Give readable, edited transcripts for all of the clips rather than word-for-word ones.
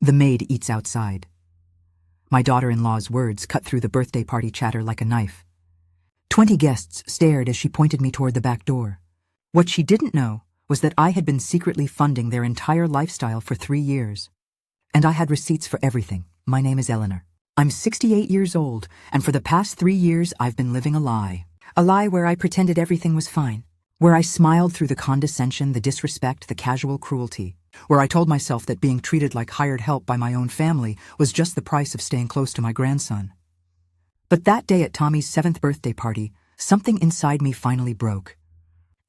The maid eats outside. My daughter-in-law's words cut through the birthday party chatter like a knife. 20 guests stared as she pointed me toward the back door. What she didn't know was that I had been secretly funding their entire lifestyle for 3 years. And I had receipts for everything. My name is Eleanor. I'm 68 years old, and for the past 3 years I've been living a lie. A lie where I pretended everything was fine. Where I smiled through the condescension, the disrespect, the casual cruelty. Where I told myself that being treated like hired help by my own family was just the price of staying close to my grandson. But that day at Tommy's 7th birthday party, something inside me finally broke.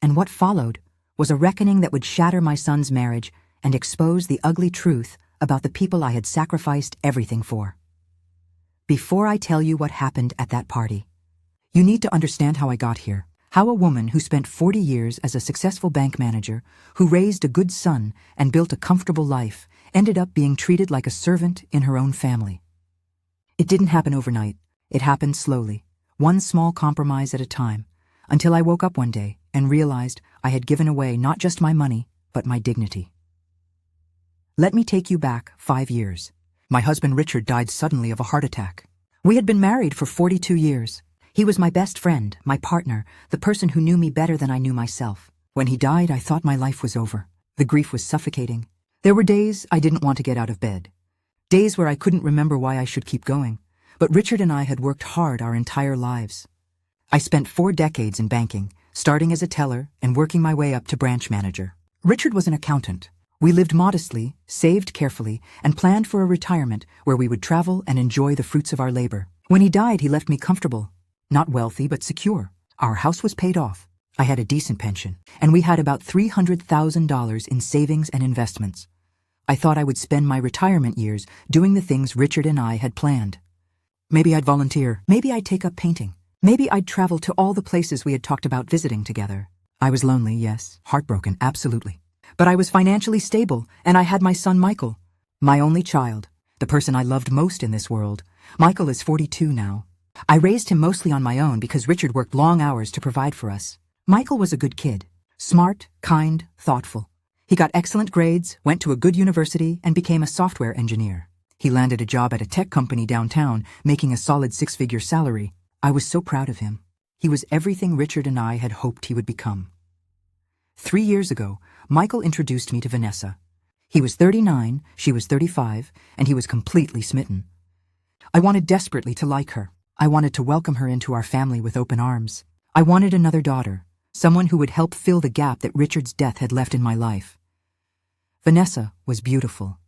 And what followed was a reckoning that would shatter my son's marriage and expose the ugly truth about the people I had sacrificed everything for. Before I tell you what happened at that party, you need to understand how I got here. How a woman who spent 40 years as a successful bank manager, who raised a good son and built a comfortable life, ended up being treated like a servant in her own family. It didn't happen overnight. It happened slowly, one small compromise at a time, until I woke up one day and realized I had given away not just my money, but my dignity. Let me take you back 5 years. My husband Richard died suddenly of a heart attack. We had been married for 42 years. He was my best friend, my partner, the person who knew me better than I knew myself. When he died, I thought my life was over. The grief was suffocating. There were days I didn't want to get out of bed. Days where I couldn't remember why I should keep going. But Richard and I had worked hard our entire lives. I spent 4 decades in banking, starting as a teller and working my way up to branch manager. Richard was an accountant. We lived modestly, saved carefully, and planned for a retirement where we would travel and enjoy the fruits of our labor. When he died, he left me comfortable. Not wealthy, but secure. Our house was paid off. I had a decent pension, and we had about $300,000 in savings and investments. I thought I would spend my retirement years doing the things Richard and I had planned. Maybe I'd volunteer. Maybe I'd take up painting. Maybe I'd travel to all the places we had talked about visiting together. I was lonely, yes. Heartbroken, absolutely. But I was financially stable, and I had my son Michael. My only child. The person I loved most in this world. Michael is 42 now. I raised him mostly on my own because Richard worked long hours to provide for us. Michael was a good kid. Smart, kind, thoughtful. He got excellent grades, went to a good university, and became a software engineer. He landed a job at a tech company downtown, making a solid 6-figure salary. I was so proud of him. He was everything Richard and I had hoped he would become. 3 years ago, Michael introduced me to Vanessa. He was 39, she was 35, and he was completely smitten. I wanted desperately to like her. I wanted to welcome her into our family with open arms. I wanted another daughter, someone who would help fill the gap that Richard's death had left in my life. Vanessa was beautiful.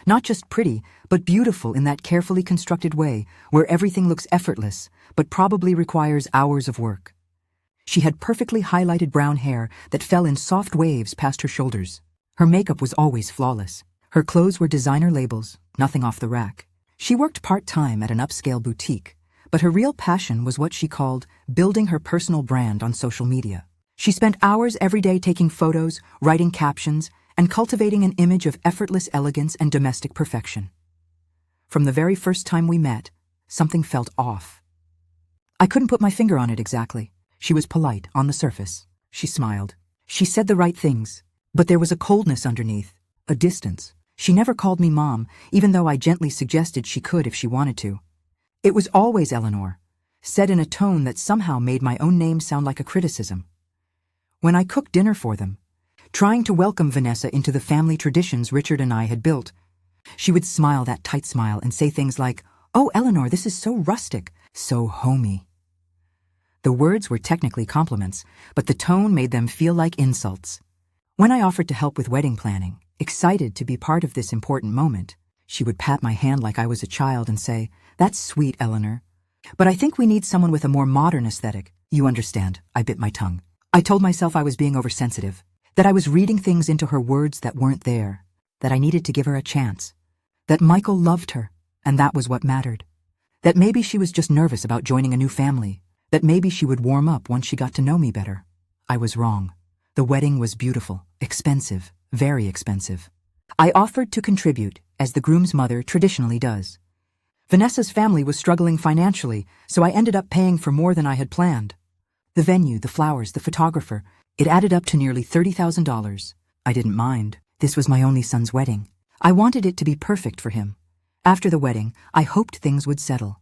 Not just pretty, but beautiful in that carefully constructed way where everything looks effortless, but probably requires hours of work. She had perfectly highlighted brown hair that fell in soft waves past her shoulders. Her makeup was always flawless. Her clothes were designer labels, nothing off the rack. She worked part-time at an upscale boutique, but her real passion was what she called building her personal brand on social media. She spent hours every day taking photos, writing captions, and cultivating an image of effortless elegance and domestic perfection. From the very first time we met, something felt off. I couldn't put my finger on it exactly. She was polite on the surface. She smiled. She said the right things, but there was a coldness underneath, a distance. She never called me Mom, even though I gently suggested she could if she wanted to. It was always Eleanor, said in a tone that somehow made my own name sound like a criticism. When I cooked dinner for them, trying to welcome Vanessa into the family traditions Richard and I had built, she would smile that tight smile and say things like, "Oh, Eleanor, this is so rustic, so homey." The words were technically compliments, but the tone made them feel like insults. When I offered to help with wedding planning, excited to be part of this important moment, she would pat my hand like I was a child and say, "That's sweet, Eleanor. But I think we need someone with a more modern aesthetic." You understand, I bit my tongue. I told myself I was being oversensitive, that I was reading things into her words that weren't there, that I needed to give her a chance, that Michael loved her, and that was what mattered, that maybe she was just nervous about joining a new family, that maybe she would warm up once she got to know me better. I was wrong. The wedding was beautiful, expensive, very expensive. I offered to contribute, as the groom's mother traditionally does. Vanessa's family was struggling financially, so I ended up paying for more than I had planned. The venue, the flowers, the photographer, it added up to nearly $30,000. I didn't mind. This was my only son's wedding. I wanted it to be perfect for him. After the wedding, I hoped things would settle,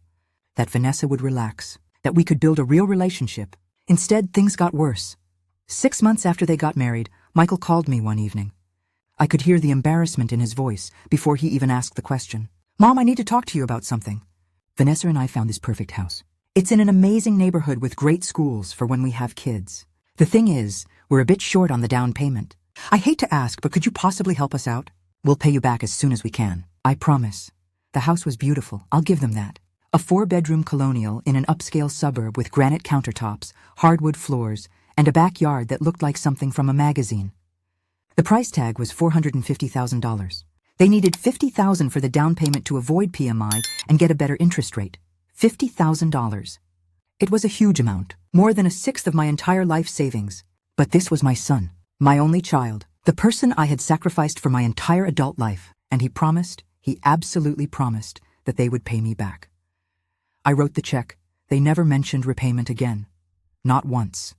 that Vanessa would relax, that we could build a real relationship. Instead, things got worse. 6 months after they got married, Michael called me one evening. I could hear the embarrassment in his voice before he even asked the question. "Mom, I need to talk to you about something." Vanessa and I found this perfect house. It's in an amazing neighborhood with great schools for when we have kids. The thing is, we're a bit short on the down payment. I hate to ask, but could you possibly help us out? We'll pay you back as soon as we can. I promise. The house was beautiful, I'll give them that. A 4-bedroom colonial in an upscale suburb with granite countertops, hardwood floors, and a backyard that looked like something from a magazine. The price tag was $450,000. They needed $50,000 for the down payment to avoid PMI and get a better interest rate. $50,000. It was a huge amount, more than a sixth of my entire life savings. But this was my son, my only child, the person I had sacrificed for my entire adult life, and he absolutely promised that they would pay me back. I wrote the check. They never mentioned repayment again. Not once.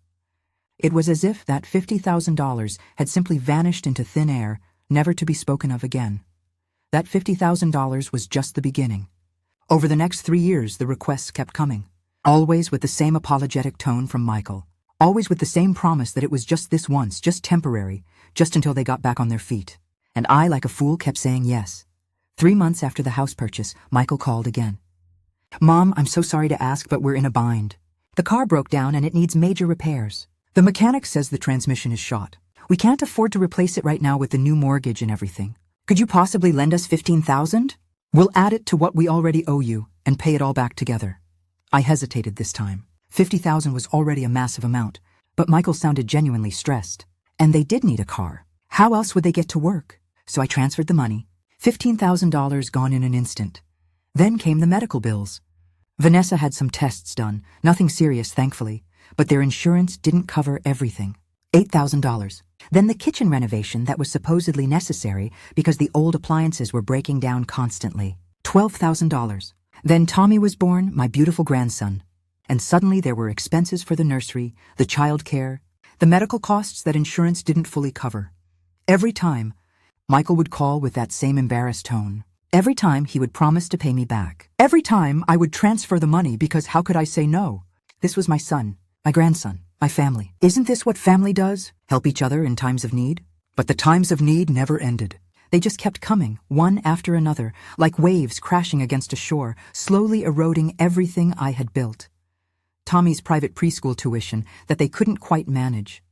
It was as if that $50,000 had simply vanished into thin air, never to be spoken of again. That $50,000 was just the beginning. Over the next 3 years, the requests kept coming, always with the same apologetic tone from Michael, always with the same promise that it was just this once, just temporary, just until they got back on their feet. And I, like a fool, kept saying yes. 3 months after the house purchase, Michael called again. "Mom, I'm so sorry to ask, but we're in a bind. The car broke down and it needs major repairs. The mechanic says the transmission is shot. We can't afford to replace it right now with the new mortgage and everything. Could you possibly lend us $15,000? We'll add it to what we already owe you and pay it all back together." I hesitated this time. $50,000 was already a massive amount, but Michael sounded genuinely stressed. And they did need a car. How else would they get to work? So I transferred the money. $15,000 gone in an instant. Then came the medical bills. Vanessa had some tests done, nothing serious, thankfully, but their insurance didn't cover everything. $8,000. Then the kitchen renovation that was supposedly necessary because the old appliances were breaking down constantly. $12,000. Then Tommy was born, my beautiful grandson. And suddenly there were expenses for the nursery, the childcare, the medical costs that insurance didn't fully cover. Every time, Michael would call with that same embarrassed tone. Every time he would promise to pay me back. Every time I would transfer the money because how could I say no? This was my son, my grandson, my family. Isn't this what family does? Help each other in times of need? But the times of need never ended. They just kept coming, one after another, like waves crashing against a shore, slowly eroding everything I had built. Tommy's private preschool tuition that they couldn't quite manage.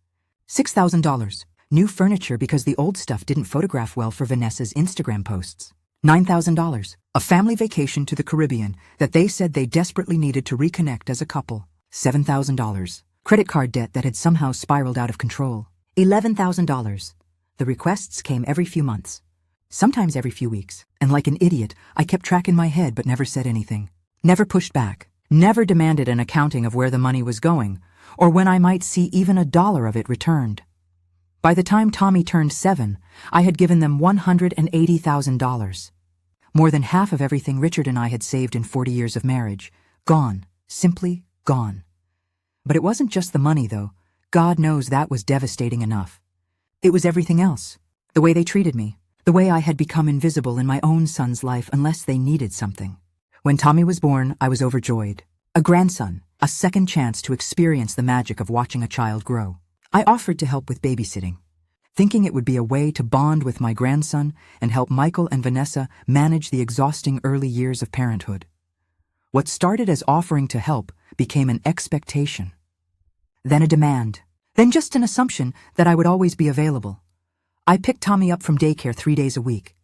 $6,000. New furniture because the old stuff didn't photograph well for Vanessa's Instagram posts. $9,000. A family vacation to the Caribbean that they said they desperately needed to reconnect as a couple. $7,000. Credit card debt that had somehow spiraled out of control. $11,000. The requests came every few months, sometimes every few weeks, and like an idiot, I kept track in my head but never said anything. Never pushed back. Never demanded an accounting of where the money was going, or when I might see even $1 of it returned. By the time Tommy turned 7, I had given them $180,000. More than half of everything Richard and I had saved in 40 years of marriage. Gone. Simply gone. But it wasn't just the money, though. God knows that was devastating enough. It was everything else. The way they treated me. The way I had become invisible in my own son's life unless they needed something. When Tommy was born, I was overjoyed. A grandson, a second chance to experience the magic of watching a child grow. I offered to help with babysitting, thinking it would be a way to bond with my grandson and help Michael and Vanessa manage the exhausting early years of parenthood. What started as offering to help became an expectation. Then a demand. Then just an assumption that I would always be available. I picked Tommy up from daycare 3 days a week.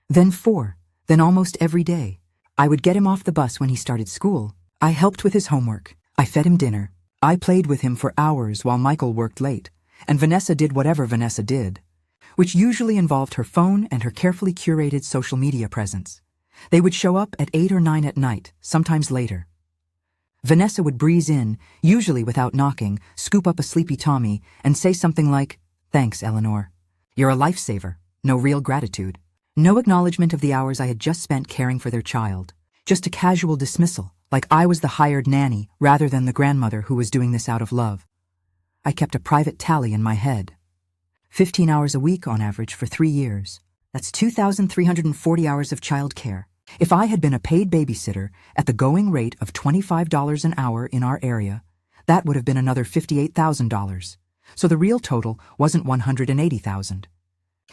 Then 4. Then almost every day. I would get him off the bus when he started school. I helped with his homework. I fed him dinner. I played with him for hours while Michael worked late, and Vanessa did whatever Vanessa did, which usually involved her phone and her carefully curated social media presence. They would show up at 8 or 9 at night, sometimes later. Vanessa would breeze in, usually without knocking, scoop up a sleepy Tommy, and say something like, "Thanks, Eleanor. You're a lifesaver." No real gratitude. No acknowledgement of the hours I had just spent caring for their child. Just a casual dismissal, like I was the hired nanny rather than the grandmother who was doing this out of love. I kept a private tally in my head. 15 hours a week on average for 3 years. That's 2,340 hours of childcare. If I had been a paid babysitter at the going rate of $25 an hour in our area, that would have been another $58,000. So the real total wasn't $180,000.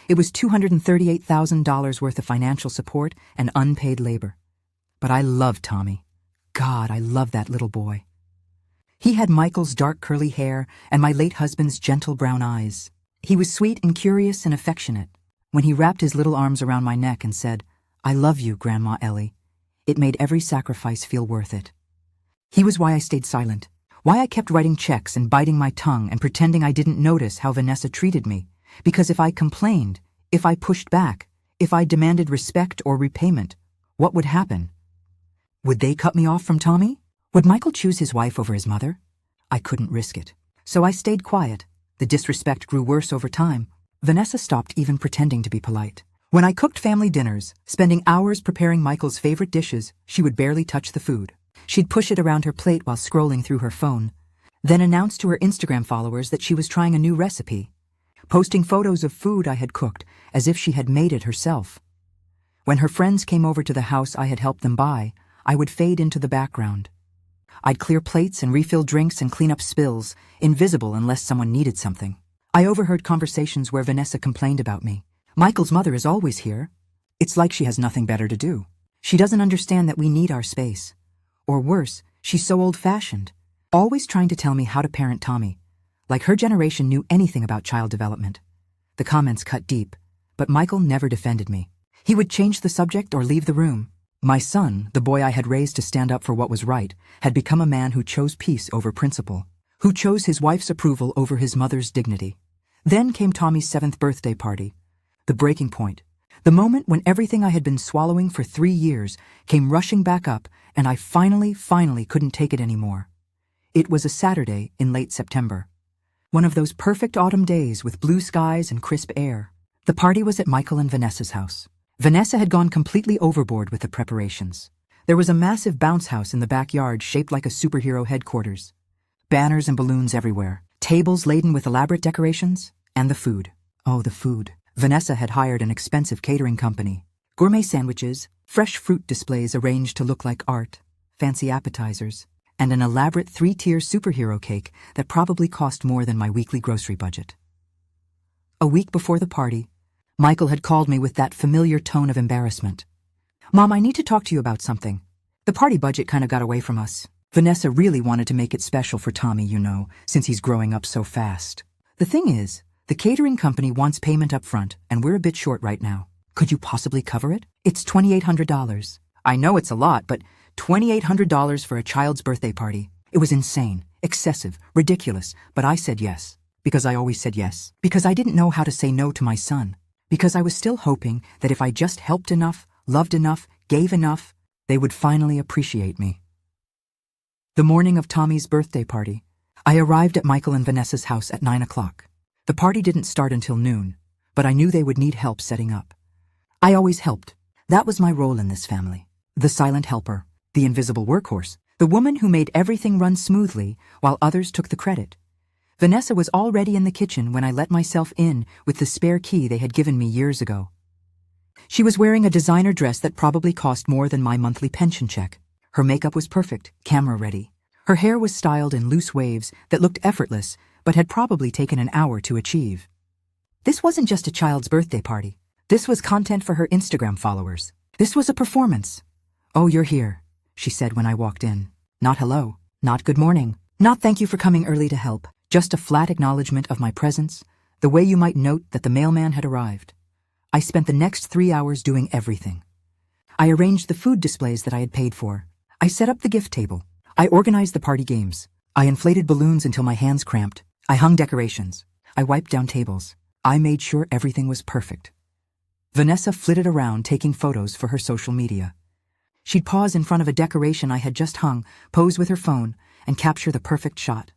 It was $238,000 worth of financial support and unpaid labor. But I loved Tommy. God, I loved that little boy. He had Michael's dark curly hair and my late husband's gentle brown eyes. He was sweet and curious and affectionate. When he wrapped his little arms around my neck and said, "I love you, Grandma Ellie," it made every sacrifice feel worth it. He was why I stayed silent, why I kept writing checks and biting my tongue and pretending I didn't notice how Vanessa treated me. Because if I complained, if I pushed back, if I demanded respect or repayment, what would happen? Would they cut me off from Tommy? Would Michael choose his wife over his mother? I couldn't risk it. So I stayed quiet. The disrespect grew worse over time. Vanessa stopped even pretending to be polite. When I cooked family dinners, spending hours preparing Michael's favorite dishes, she would barely touch the food. She'd push it around her plate while scrolling through her phone, then announce to her Instagram followers that she was trying a new recipe, posting photos of food I had cooked as if she had made it herself. When her friends came over to the house I had helped them buy, I would fade into the background. I'd clear plates and refill drinks and clean up spills, invisible unless someone needed something. I overheard conversations where Vanessa complained about me. "Michael's mother is always here. It's like she has nothing better to do. She doesn't understand that we need our space. Or worse, she's so old-fashioned, always trying to tell me how to parent Tommy. Like her generation knew anything about child development." The comments cut deep, but Michael never defended me. He would change the subject or leave the room. My son, the boy I had raised to stand up for what was right, had become a man who chose peace over principle, who chose his wife's approval over his mother's dignity. Then came Tommy's 7th birthday party. The breaking point. The moment when everything I had been swallowing for 3 years came rushing back up and I finally couldn't take it anymore. It was a Saturday in late September. One of those perfect autumn days with blue skies and crisp air. The party was at Michael and Vanessa's house. Vanessa had gone completely overboard with the preparations. There was a massive bounce house in the backyard shaped like a superhero headquarters. Banners and balloons everywhere, tables laden with elaborate decorations, and the food. Oh, the food. Vanessa had hired an expensive catering company. Gourmet sandwiches, fresh fruit displays arranged to look like art, fancy appetizers, and an elaborate 3-tier superhero cake that probably cost more than my weekly grocery budget. A week before the party, Michael had called me with that familiar tone of embarrassment. "Mom, I need to talk to you about something. The party budget kind of got away from us. Vanessa really wanted to make it special for Tommy, you know, since he's growing up so fast. The thing is, the catering company wants payment up front, and we're a bit short right now. Could you possibly cover it? It's $2,800. I know it's a lot, but $2,800 for a child's birthday party. It was insane, excessive, ridiculous, but I said yes. Because I always said yes. Because I didn't know how to say no to my son. Because I was still hoping that if I just helped enough, loved enough, gave enough, they would finally appreciate me. The morning of Tommy's birthday party, I arrived at Michael and Vanessa's house at 9 o'clock. The party didn't start until noon, but I knew they would need help setting up. I always helped. That was my role in this family. The silent helper, the invisible workhorse, the woman who made everything run smoothly while others took the credit. Vanessa was already in the kitchen when I let myself in with the spare key they had given me years ago. She was wearing a designer dress that probably cost more than my monthly pension check. Her makeup was perfect, camera ready. Her hair was styled in loose waves that looked effortless, but had probably taken an hour to achieve. This wasn't just a child's birthday party. This was content for her Instagram followers. This was a performance. "Oh, you're here," she said when I walked in. Not hello, not good morning, not thank you for coming early to help. Just a flat acknowledgement of my presence, the way you might note that the mailman had arrived. I spent the next 3 hours doing everything. I arranged the food displays that I had paid for. I set up the gift table. I organized the party games. I inflated balloons until my hands cramped. I hung decorations. I wiped down tables. I made sure everything was perfect. Vanessa flitted around taking photos for her social media. She'd pause in front of a decoration I had just hung, pose with her phone, and capture the perfect shot.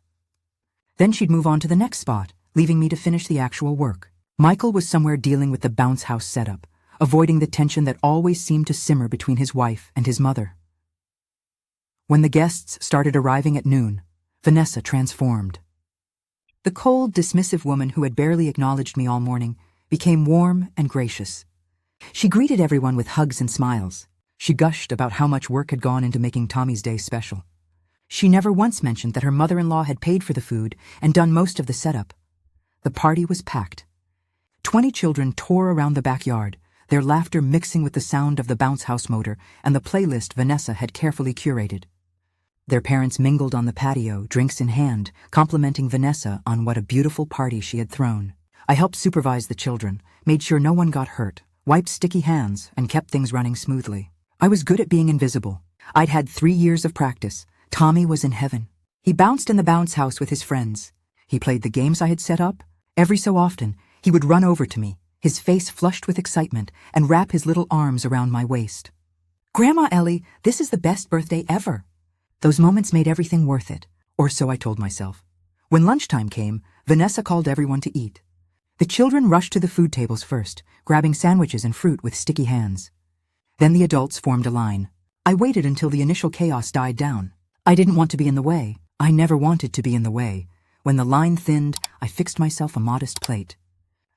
Then she'd move on to the next spot, leaving me to finish the actual work. Michael was somewhere dealing with the bounce house setup, avoiding the tension that always seemed to simmer between his wife and his mother. When the guests started arriving at noon, Vanessa transformed. The cold, dismissive woman who had barely acknowledged me all morning became warm and gracious. She greeted everyone with hugs and smiles. She gushed about how much work had gone into making Tommy's day special. She never once mentioned that her mother-in-law had paid for the food and done most of the setup. The party was packed. 20 children tore around the backyard, their laughter mixing with the sound of the bounce house motor and the playlist Vanessa had carefully curated. Their parents mingled on the patio, drinks in hand, complimenting Vanessa on what a beautiful party she had thrown. I helped supervise the children, made sure no one got hurt, wiped sticky hands, and kept things running smoothly. I was good at being invisible. I'd had 3 years of practice. Tommy was in heaven. He bounced in the bounce house with his friends. He played the games I had set up. Every so often, he would run over to me, his face flushed with excitement, and wrap his little arms around my waist. "Grandma Ellie, this is the best birthday ever." Those moments made everything worth it, or so I told myself. When lunchtime came, Vanessa called everyone to eat. The children rushed to the food tables first, grabbing sandwiches and fruit with sticky hands. Then the adults formed a line. I waited until the initial chaos died down. I didn't want to be in the way. I never wanted to be in the way. When the line thinned, I fixed myself a modest plate.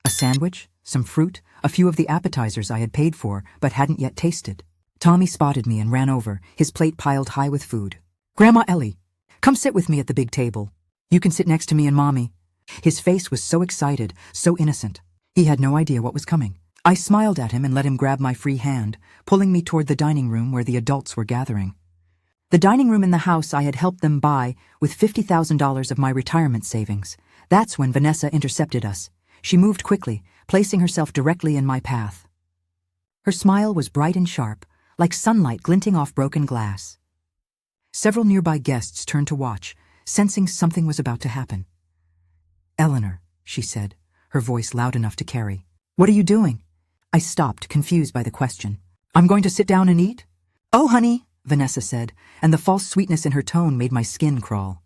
A sandwich, some fruit, a few of the appetizers I had paid for but hadn't yet tasted. Tommy spotted me and ran over, his plate piled high with food. "Grandma Ellie, come sit with me at the big table. You can sit next to me and Mommy." His face was so excited, so innocent. He had no idea what was coming. I smiled at him and let him grab my free hand, pulling me toward the dining room where the adults were gathering. The dining room in the house I had helped them buy with $50,000 of my retirement savings. That's when Vanessa intercepted us. She moved quickly, placing herself directly in my path. Her smile was bright and sharp, like sunlight glinting off broken glass. Several nearby guests turned to watch, sensing something was about to happen. "Eleanor," she said, her voice loud enough to carry. "What are you doing?" I stopped, confused by the question. "I'm going to sit down and eat." "Oh, honey," Vanessa said, and the false sweetness in her tone made my skin crawl.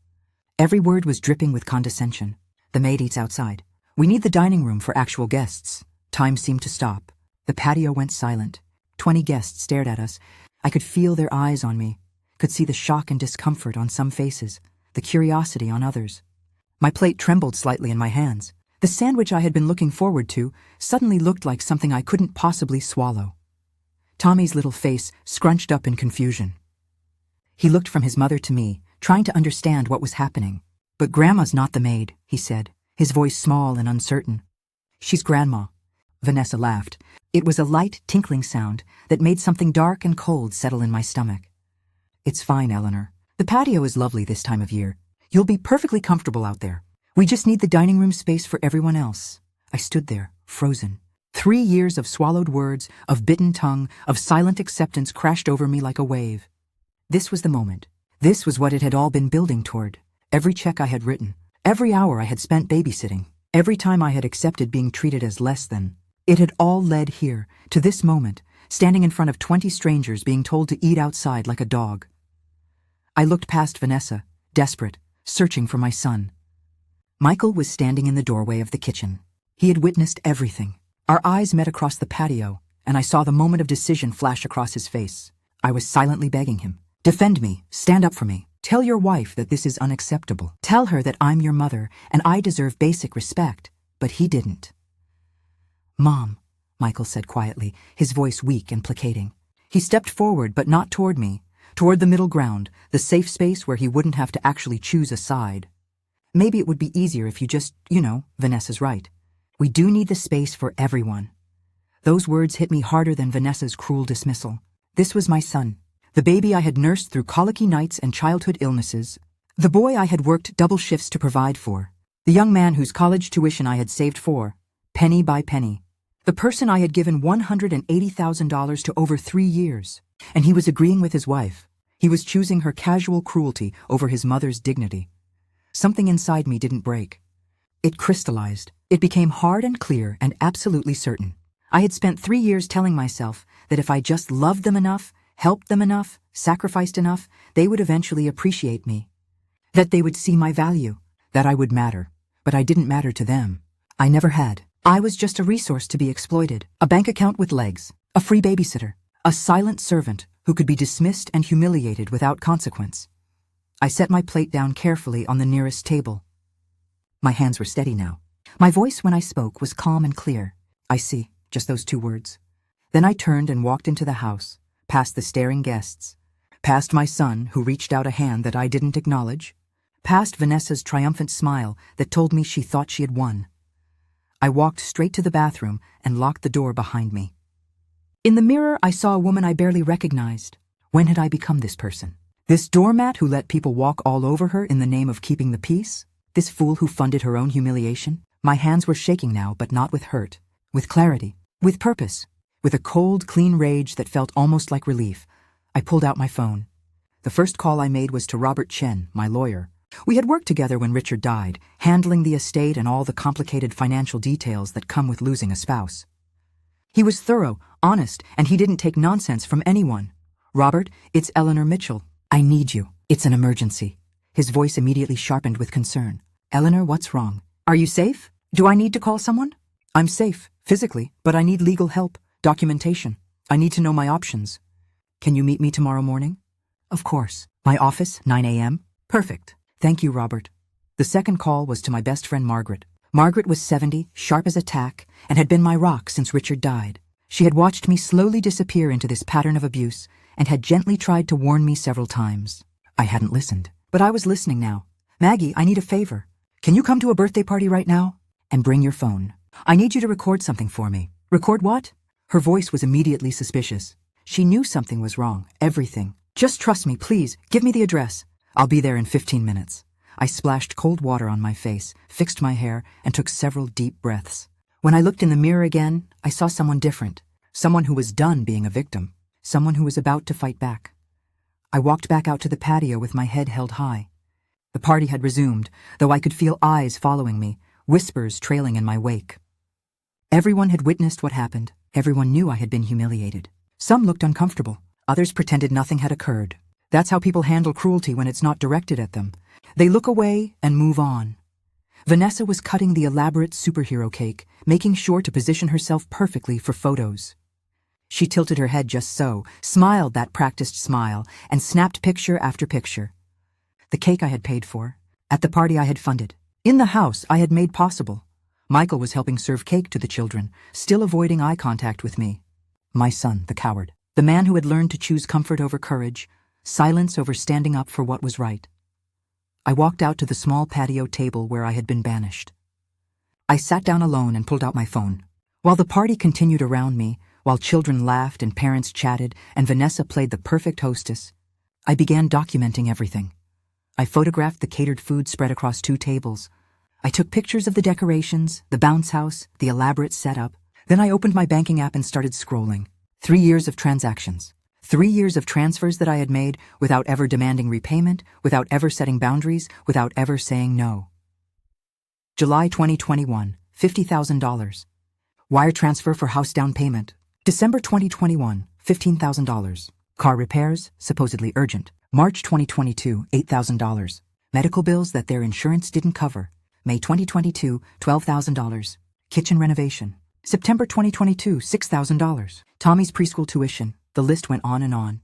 Every word was dripping with condescension. "The maid eats outside. We need the dining room for actual guests." Time seemed to stop. The patio went silent. 20 guests stared at us. I could feel their eyes on me, could see the shock and discomfort on some faces, the curiosity on others. My plate trembled slightly in my hands. The sandwich I had been looking forward to suddenly looked like something I couldn't possibly swallow. Tommy's little face scrunched up in confusion. He looked from his mother to me, trying to understand what was happening. "But Grandma's not the maid," he said, his voice small and uncertain. "She's Grandma." Vanessa laughed. It was a light, tinkling sound that made something dark and cold settle in my stomach. "It's fine, Eleanor. The patio is lovely this time of year. You'll be perfectly comfortable out there. We just need the dining room space for everyone else." I stood there, frozen. 3 years of swallowed words, of bitten tongue, of silent acceptance crashed over me like a wave. This was the moment. This was what it had all been building toward. Every check I had written, every hour I had spent babysitting, every time I had accepted being treated as less than. It had all led here, to this moment, standing in front of 20 strangers being told to eat outside like a dog. I looked past Vanessa, desperate, searching for my son. Michael was standing in the doorway of the kitchen. He had witnessed everything. Our eyes met across the patio, and I saw the moment of decision flash across his face. I was silently begging him, "Defend me, stand up for me. Tell your wife that this is unacceptable. Tell her that I'm your mother, and I deserve basic respect." But he didn't. "Mom," Michael said quietly, his voice weak and placating. He stepped forward, but not toward me, toward the middle ground, the safe space where he wouldn't have to actually choose a side. "Maybe it would be easier if you just, Vanessa's right. We do need the space for everyone." Those words hit me harder than Vanessa's cruel dismissal. This was my son, the baby I had nursed through colicky nights and childhood illnesses, the boy I had worked double shifts to provide for, the young man whose college tuition I had saved for, penny by penny, the person I had given $180,000 to over 3 years. And he was agreeing with his wife. He was choosing her casual cruelty over his mother's dignity. Something inside me didn't break. It crystallized. It became hard and clear and absolutely certain. I had spent 3 years telling myself that if I just loved them enough, helped them enough, sacrificed enough, they would eventually appreciate me. That they would see my value, that I would matter. But I didn't matter to them. I never had. I was just a resource to be exploited, a bank account with legs, a free babysitter, a silent servant who could be dismissed and humiliated without consequence. I set my plate down carefully on the nearest table. My hands were steady now. My voice when I spoke was calm and clear. "I see," just those 2 words. Then I turned and walked into the house, past the staring guests, past my son, who reached out a hand that I didn't acknowledge, past Vanessa's triumphant smile that told me she thought she had won. I walked straight to the bathroom and locked the door behind me. In the mirror, I saw a woman I barely recognized. When had I become this person? This doormat who let people walk all over her in the name of keeping the peace? This fool who funded her own humiliation? My hands were shaking now, but not with hurt. With clarity. With purpose. With a cold, clean rage that felt almost like relief. I pulled out my phone. The first call I made was to Robert Chen, my lawyer. We had worked together when Richard died, handling the estate and all the complicated financial details that come with losing a spouse. He was thorough, honest, and he didn't take nonsense from anyone. Robert, it's Eleanor Mitchell. I need you. It's an emergency. His voice immediately sharpened with concern. Eleanor, what's wrong? Are you safe? Do I need to call someone? I'm safe, physically, but I need legal help, documentation. I need to know my options. Can you meet me tomorrow morning? Of course. My office, 9 a.m.? Perfect. Thank you, Robert. The second call was to my best friend Margaret. Margaret was 70, sharp as a tack, and had been my rock since Richard died. She had watched me slowly disappear into this pattern of abuse and had gently tried to warn me several times. I hadn't listened, but I was listening now. Maggie, I need a favor. Can you come to a birthday party right now? And bring your phone. I need you to record something for me. Record what? Her voice was immediately suspicious. She knew something was wrong, everything. Just trust me, please. Give me the address. I'll be there in 15 minutes. I splashed cold water on my face, fixed my hair, and took several deep breaths. When I looked in the mirror again, I saw someone different. Someone who was done being a victim. Someone who was about to fight back. I walked back out to the patio with my head held high. The party had resumed, though I could feel eyes following me, whispers trailing in my wake. Everyone had witnessed what happened. Everyone knew I had been humiliated. Some looked uncomfortable. Others pretended nothing had occurred. That's how people handle cruelty when it's not directed at them. They look away and move on. Vanessa was cutting the elaborate superhero cake, making sure to position herself perfectly for photos. She tilted her head just so, smiled that practiced smile, and snapped picture after picture. The cake I had paid for. At the party I had funded. In the house I had made possible. Michael was helping serve cake to the children, still avoiding eye contact with me. My son, the coward. The man who had learned to choose comfort over courage, silence over standing up for what was right. I walked out to the small patio table where I had been banished. I sat down alone and pulled out my phone. While the party continued around me, while children laughed and parents chatted and Vanessa played the perfect hostess, I began documenting everything. I photographed the catered food spread across 2 tables. I took pictures of the decorations, the bounce house, the elaborate setup. Then I opened my banking app and started scrolling. 3 years of transactions. 3 years of transfers that I had made without ever demanding repayment, without ever setting boundaries, without ever saying no. July 2021, $50,000. Wire transfer for house down payment. December 2021, $15,000. Car repairs, supposedly urgent. March 2022, $8,000. Medical bills that their insurance didn't cover. May 2022, $12,000. Kitchen renovation. September 2022, $6,000. Tommy's preschool tuition. The list went on and on.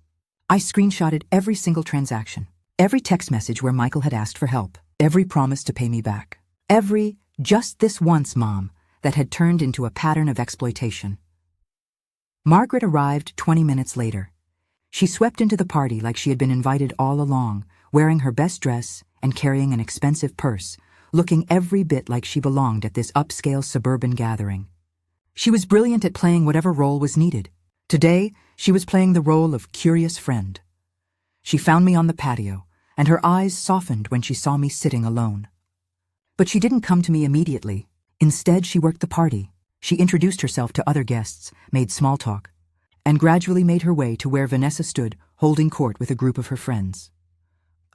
I screenshotted every single transaction. Every text message where Michael had asked for help. Every promise to pay me back. Every, just this once, Mom, that had turned into a pattern of exploitation. Margaret arrived 20 minutes later. She swept into the party like she had been invited all along, wearing her best dress and carrying an expensive purse, looking every bit like she belonged at this upscale suburban gathering. She was brilliant at playing whatever role was needed. Today, she was playing the role of curious friend. She found me on the patio, and her eyes softened when she saw me sitting alone. But she didn't come to me immediately. Instead, she worked the party. She introduced herself to other guests, made small talk, and gradually made her way to where Vanessa stood, holding court with a group of her friends.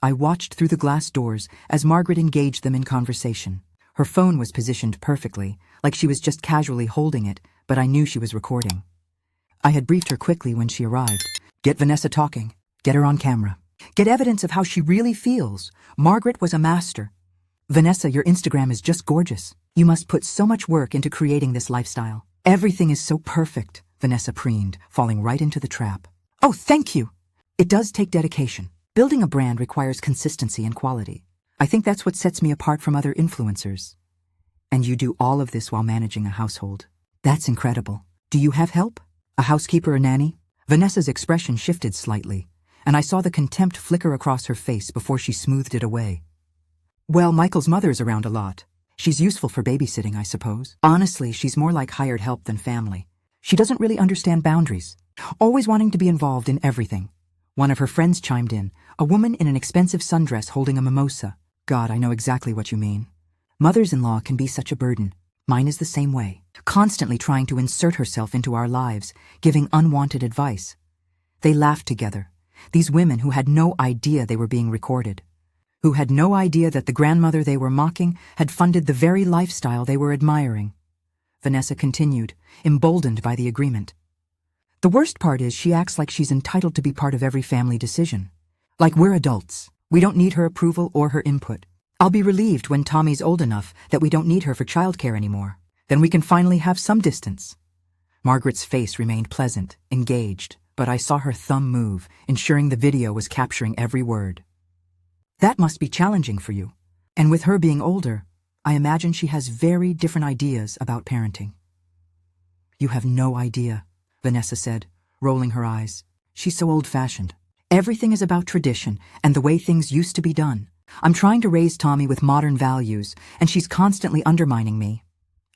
I watched through the glass doors as Margaret engaged them in conversation. Her phone was positioned perfectly, like she was just casually holding it, but I knew she was recording. I had briefed her quickly when she arrived. Get Vanessa talking. Get her on camera. Get evidence of how she really feels. Margaret was a master. Vanessa, your Instagram is just gorgeous. You must put so much work into creating this lifestyle. Everything is so perfect, Vanessa preened, falling right into the trap. Oh, thank you. It does take dedication. Building a brand requires consistency and quality. I think that's what sets me apart from other influencers. And you do all of this while managing a household. That's incredible. Do you have help? A housekeeper or nanny? Vanessa's expression shifted slightly, and I saw the contempt flicker across her face before she smoothed it away. Well, Michael's mother's around a lot. She's useful for babysitting, I suppose. Honestly, she's more like hired help than family. She doesn't really understand boundaries, always wanting to be involved in everything. One of her friends chimed in, a woman in an expensive sundress holding a mimosa. God, I know exactly what you mean. Mothers-in-law can be such a burden. Mine is the same way, constantly trying to insert herself into our lives, giving unwanted advice. They laughed together, these women who had no idea they were being recorded, who had no idea that the grandmother they were mocking had funded the very lifestyle they were admiring. Vanessa continued, emboldened by the agreement. The worst part is she acts like she's entitled to be part of every family decision. Like we're adults. We don't need her approval or her input. I'll be relieved when Tommy's old enough that we don't need her for childcare anymore. Then we can finally have some distance. Margaret's face remained pleasant, engaged, but I saw her thumb move, ensuring the video was capturing every word. That must be challenging for you. And with her being older, I imagine she has very different ideas about parenting. You have no idea, Vanessa said, rolling her eyes. She's so old-fashioned. Everything is about tradition and the way things used to be done. I'm trying to raise Tommy with modern values, and she's constantly undermining me.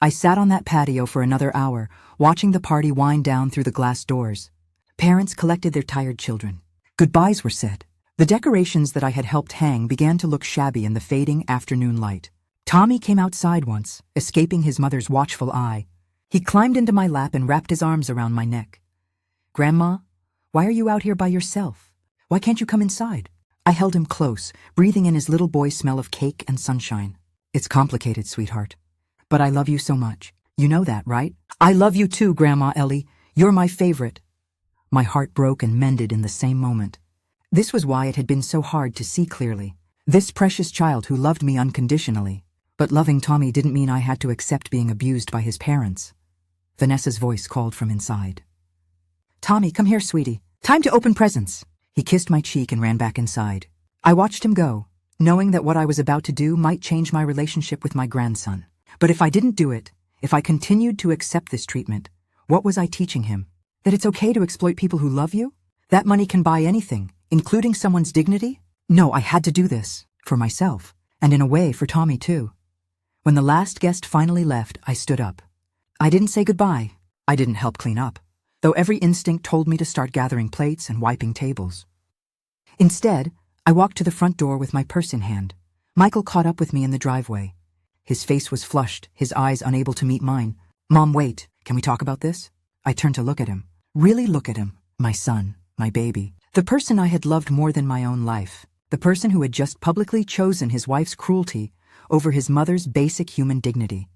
I sat on that patio for another hour, watching the party wind down through the glass doors. Parents collected their tired children. Goodbyes were said. The decorations that I had helped hang began to look shabby in the fading afternoon light. Tommy came outside once, escaping his mother's watchful eye. He climbed into my lap and wrapped his arms around my neck. Grandma, why are you out here by yourself? Why can't you come inside? I held him close, breathing in his little boy's smell of cake and sunshine. It's complicated, sweetheart. But I love you so much. You know that, right? I love you too, Grandma Ellie. You're my favorite. My heart broke and mended in the same moment. This was why it had been so hard to see clearly. This precious child who loved me unconditionally. But loving Tommy didn't mean I had to accept being abused by his parents. Vanessa's voice called from inside. Tommy, come here, sweetie. Time to open presents. He kissed my cheek and ran back inside. I watched him go, knowing that what I was about to do might change my relationship with my grandson. But if I didn't do it, if I continued to accept this treatment, what was I teaching him? That it's okay to exploit people who love you? That money can buy anything, including someone's dignity? No, I had to do this. For myself. And in a way, for Tommy too. When the last guest finally left, I stood up. I didn't say goodbye. I didn't help clean up, though every instinct told me to start gathering plates and wiping tables. Instead, I walked to the front door with my purse in hand. Michael caught up with me in the driveway. His face was flushed, his eyes unable to meet mine. Mom, wait, can we talk about this? I turned to look at him. Really look at him. My son, my baby. The person I had loved more than my own life. The person who had just publicly chosen his wife's cruelty over his mother's basic human dignity.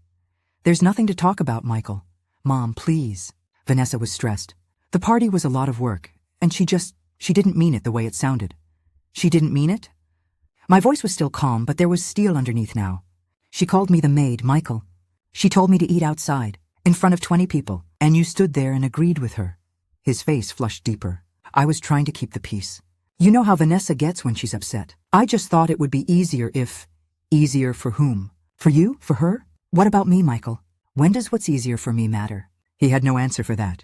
There's nothing to talk about, Michael. Mom, please. Vanessa was stressed. The party was a lot of work, and she didn't mean it the way it sounded. She didn't mean it? My voice was still calm, but there was steel underneath now. She called me the maid, Michael. She told me to eat outside, in front of 20 people, and you stood there and agreed with her. His face flushed deeper. I was trying to keep the peace. You know how Vanessa gets when she's upset. I just thought it would be easier if... Easier for whom? For you? For her? What about me, Michael? When does what's easier for me matter? He had no answer for that.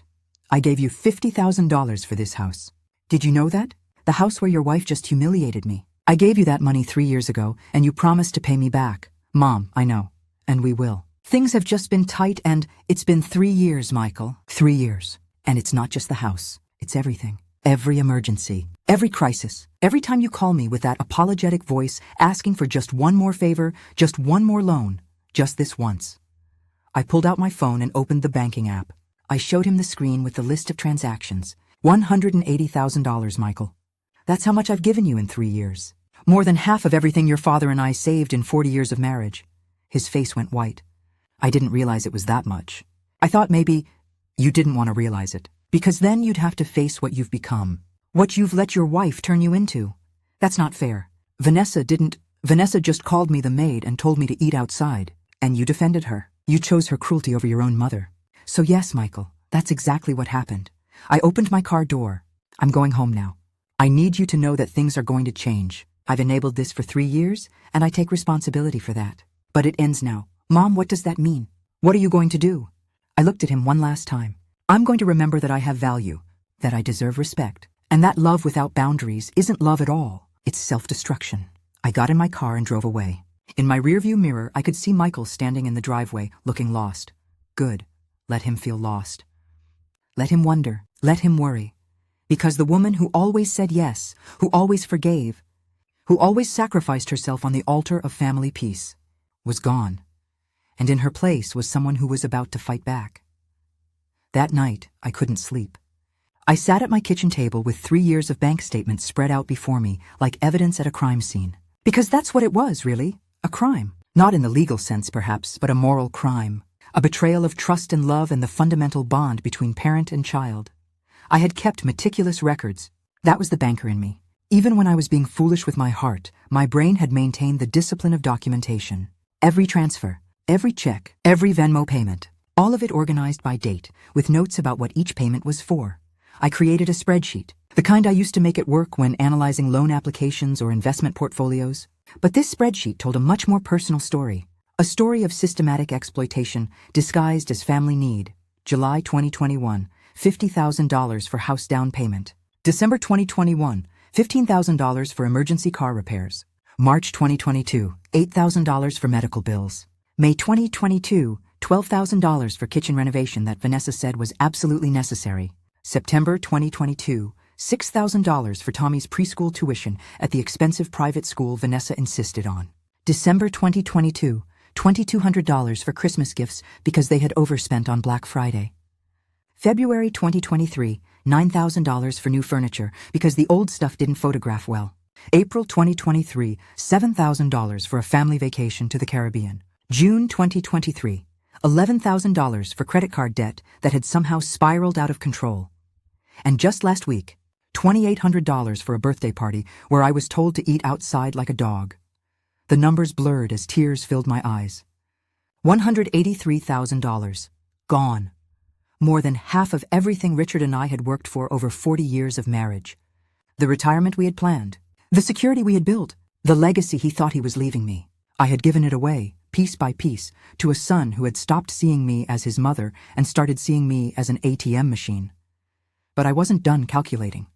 I gave you $50,000 for this house. Did you know that? The house where your wife just humiliated me. I gave you that money 3 years ago, and you promised to pay me back. Mom, I know. And we will. Things have just been tight, and it's been 3 years, Michael. 3 years. And it's not just the house. It's everything. Every emergency. Every crisis. Every time you call me with that apologetic voice asking for just one more favor, just one more loan. Just this once. I pulled out my phone and opened the banking app. I showed him the screen with the list of transactions. $180,000, Michael. That's how much I've given you in 3 years. More than half of everything your father and I saved in 40 years of marriage. His face went white. I didn't realize it was that much. I thought maybe you didn't want to realize it, because then you'd have to face what you've become, what you've let your wife turn you into. That's not fair. Vanessa just called me the maid and told me to eat outside, and you defended her. You chose her cruelty over your own mother. So yes, Michael, that's exactly what happened. I opened my car door. I'm going home now. I need you to know that things are going to change. I've enabled this for 3 years, and I take responsibility for that. But it ends now. Mom, what does that mean? What are you going to do? I looked at him one last time. I'm going to remember that I have value, that I deserve respect, and that love without boundaries isn't love at all. It's self-destruction. I got in my car and drove away. In my rearview mirror, I could see Michael standing in the driveway, looking lost. Good. Let him feel lost. Let him wonder. Let him worry. Because the woman who always said yes, who always forgave, who always sacrificed herself on the altar of family peace, was gone. And in her place was someone who was about to fight back. That night, I couldn't sleep. I sat at my kitchen table with 3 years of bank statements spread out before me like evidence at a crime scene. Because that's what it was, really. A crime. Not in the legal sense, perhaps, but a moral crime. A betrayal of trust and love and the fundamental bond between parent and child. I had kept meticulous records. That was the banker in me. Even when I was being foolish with my heart, my brain had maintained the discipline of documentation. Every transfer, every check, every Venmo payment. All of it organized by date, with notes about what each payment was for. I created a spreadsheet, the kind I used to make at work when analyzing loan applications or investment portfolios. But this spreadsheet told a much more personal story. A story of systematic exploitation disguised as family need. July 2021, $50,000 for house down payment. December 2021, $15,000 for emergency car repairs. March 2022, $8,000 for medical bills. May 2022, $12,000 for kitchen renovation that Vanessa said was absolutely necessary. September 2022, $6,000 for Tommy's preschool tuition at the expensive private school Vanessa insisted on. December 2022, $2,200 for Christmas gifts because they had overspent on Black Friday. February 2023, $9,000 for new furniture because the old stuff didn't photograph well. April 2023, $7,000 for a family vacation to the Caribbean. June 2023, $11,000 for credit card debt that had somehow spiraled out of control. And just last week, $2,800 for a birthday party where I was told to eat outside like a dog. The numbers blurred as tears filled my eyes. $183,000. Gone. More than half of everything Richard and I had worked for over 40 years of marriage. The retirement we had planned. The security we had built. The legacy he thought he was leaving me. I had given it away, piece by piece, to a son who had stopped seeing me as his mother and started seeing me as an ATM machine. But I wasn't done calculating.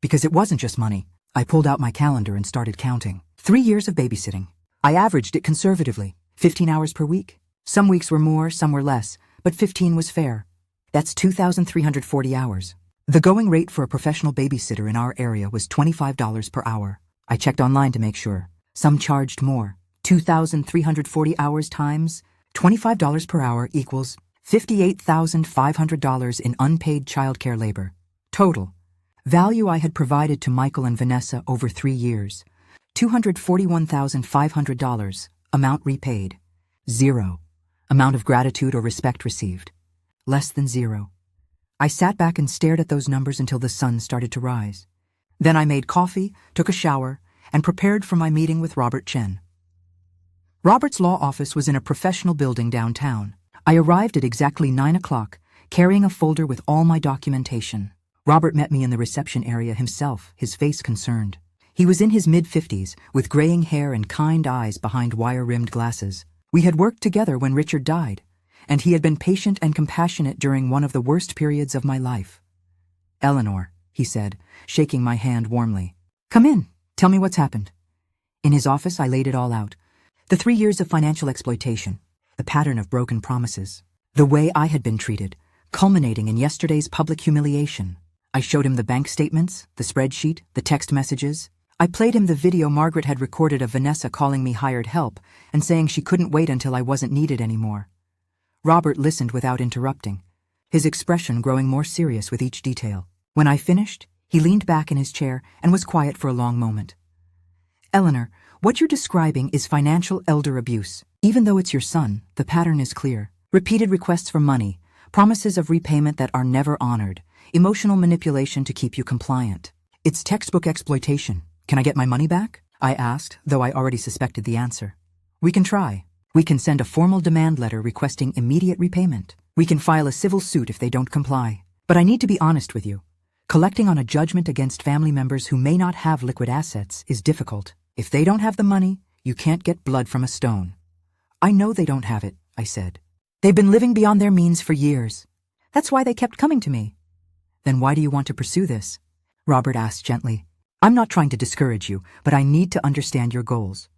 Because it wasn't just money. I pulled out my calendar and started counting. 3 years of babysitting. I averaged it conservatively, 15 hours per week. Some weeks were more, some were less, but 15 was fair. That's 2,340 hours. The going rate for a professional babysitter in our area was $25 per hour. I checked online to make sure. Some charged more. 2,340 hours times $25 per hour equals $58,500 in unpaid childcare labor. Total. Value I had provided to Michael and Vanessa over 3 years. $241,500. Amount repaid. 0. Amount of gratitude or respect received. Less than 0. I sat back and stared at those numbers until the sun started to rise. Then I made coffee, took a shower, and prepared for my meeting with Robert Chen. Robert's law office was in a professional building downtown. I arrived at exactly 9 o'clock, carrying a folder with all my documentation. Robert met me in the reception area himself, his face concerned. He was in his mid-50s, with graying hair and kind eyes behind wire-rimmed glasses. We had worked together when Richard died, and he had been patient and compassionate during one of the worst periods of my life. "Eleanor," he said, shaking my hand warmly. "Come in. Tell me what's happened." In his office, I laid it all out. The 3 years of financial exploitation, the pattern of broken promises, the way I had been treated, culminating in yesterday's public humiliation. I showed him the bank statements, the spreadsheet, the text messages. I played him the video Margaret had recorded of Vanessa calling me hired help and saying she couldn't wait until I wasn't needed anymore. Robert listened without interrupting, his expression growing more serious with each detail. When I finished, he leaned back in his chair and was quiet for a long moment. "Eleanor, what you're describing is financial elder abuse. Even though it's your son, the pattern is clear. Repeated requests for money, promises of repayment that are never honored, emotional manipulation to keep you compliant. It's textbook exploitation. Can I get my money back?" I asked, though I already suspected the answer. "We can try. We can send a formal demand letter requesting immediate repayment. We can file a civil suit if they don't comply. But I need to be honest with you. Collecting on a judgment against family members who may not have liquid assets is difficult. If they don't have the money, you can't get blood from a stone." "I know they don't have it," I said. "They've been living beyond their means for years. That's why they kept coming to me. Then why do you want to pursue this? Robert asked gently. I'm not trying to discourage you, but I need to understand your goals.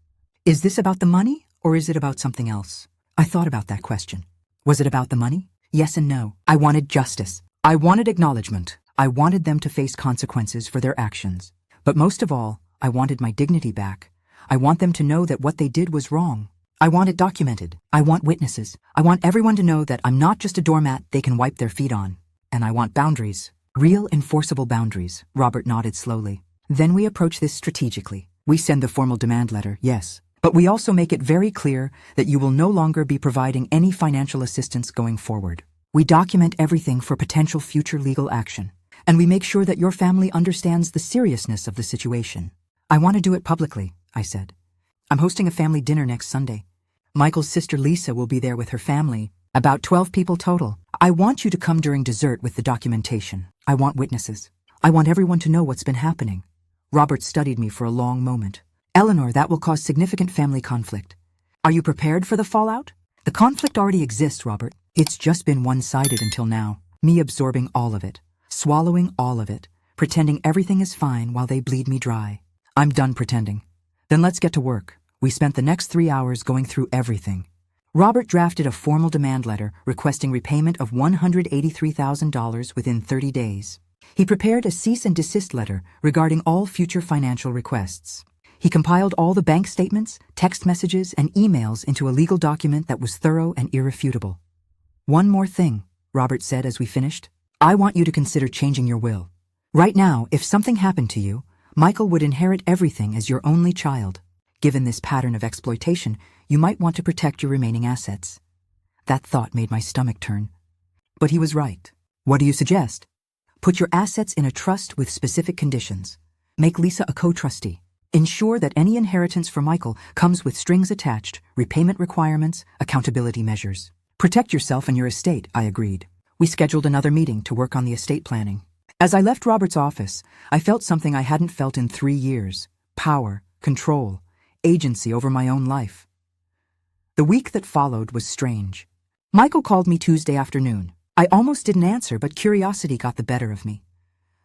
Is this about the money, or is it about something else? I thought about that question. Was it about the money? Yes and no. I wanted justice. I wanted acknowledgement. I wanted them to face consequences for their actions. But most of all, I wanted my dignity back. I want them to know that what they did was wrong. I want it documented. I want witnesses. I want everyone to know that I'm not just a doormat they can wipe their feet on. And I want boundaries. Real enforceable boundaries, Robert nodded slowly. Then we approach this strategically. We send the formal demand letter, yes. But we also make it very clear that you will no longer be providing any financial assistance going forward. We document everything for potential future legal action. And we make sure that your family understands the seriousness of the situation. I want to do it publicly, I said. I'm hosting a family dinner next Sunday. Michael's sister Lisa will be there with her family, about 12 people total. I want you to come during dessert with the documentation. I want witnesses. I want everyone to know what's been happening. Robert studied me for a long moment. Eleanor, that will cause significant family conflict. Are you prepared for the fallout? The conflict already exists, Robert. It's just been one-sided until now. Me absorbing all of it, swallowing all of it, pretending everything is fine while they bleed me dry. I'm done pretending. Then let's get to work. We spent the next 3 hours going through everything. Robert drafted a formal demand letter requesting repayment of $183,000 within 30 days. He prepared a cease and desist letter regarding all future financial requests. He compiled all the bank statements, text messages, and emails into a legal document that was thorough and irrefutable. One more thing, Robert said as we finished. I want you to consider changing your will. Right now, if something happened to you, Michael would inherit everything as your only child. Given this pattern of exploitation, you might want to protect your remaining assets. That thought made my stomach turn. But he was right. What do you suggest? Put your assets in a trust with specific conditions. Make Lisa a co-trustee. Ensure that any inheritance for Michael comes with strings attached, repayment requirements, accountability measures. Protect yourself and your estate, I agreed. We scheduled another meeting to work on the estate planning. As I left Robert's office, I felt something I hadn't felt in 3 years. Power, control, agency over my own life. The week that followed was strange. Michael called me Tuesday afternoon. I almost didn't answer, but curiosity got the better of me.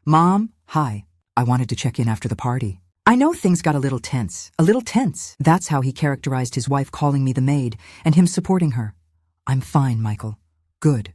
Mom, hi. I wanted to check in after the party. I know things got a little tense. That's how he characterized his wife calling me the maid and him supporting her. I'm fine, Michael. Good.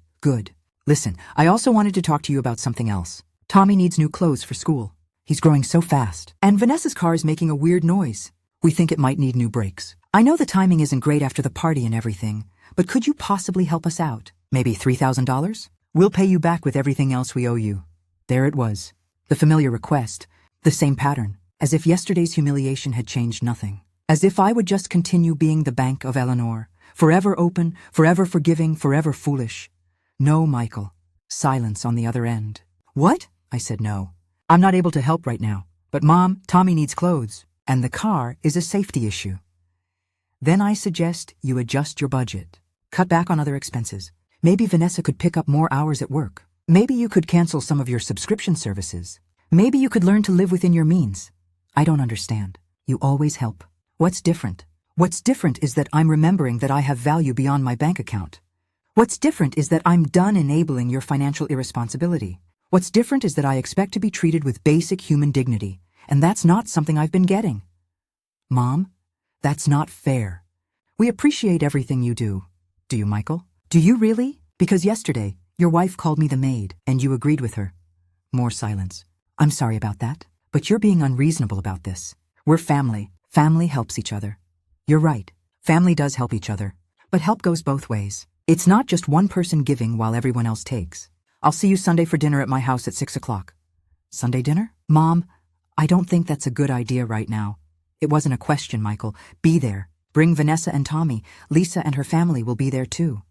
Listen, I also wanted to talk to you about something else. Tommy needs new clothes for school. He's growing so fast. And Vanessa's car is making a weird noise. We think it might need new brakes. I know the timing isn't great after the party and everything, but could you possibly help us out? Maybe $3,000? We'll pay you back with everything else we owe you. There it was. The familiar request. The same pattern. As if yesterday's humiliation had changed nothing. As if I would just continue being the bank of Eleanor. Forever open, forever forgiving, forever foolish. No, Michael. Silence on the other end. What? I said no. I'm not able to help right now. But Mom, Tommy needs clothes. And the car is a safety issue. Then I suggest you adjust your budget. Cut back on other expenses. Maybe Vanessa could pick up more hours at work. Maybe you could cancel some of your subscription services. Maybe you could learn to live within your means. I don't understand. You always help. What's different? What's different is that I'm remembering that I have value beyond my bank account. What's different is that I'm done enabling your financial irresponsibility. What's different is that I expect to be treated with basic human dignity, and that's not something I've been getting. Mom, that's not fair. We appreciate everything you do. Do you, Michael? Do you really? Because yesterday, your wife called me the maid, and you agreed with her. More silence. I'm sorry about that, but you're being unreasonable about this. We're family. Family helps each other. You're right. Family does help each other. But help goes both ways. It's not just one person giving while everyone else takes. I'll see you Sunday for dinner at my house at 6 o'clock. Sunday dinner? Mom, I don't think that's a good idea right now. It wasn't a question, Michael. Be there. Bring Vanessa and Tommy. Lisa and her family will be there too.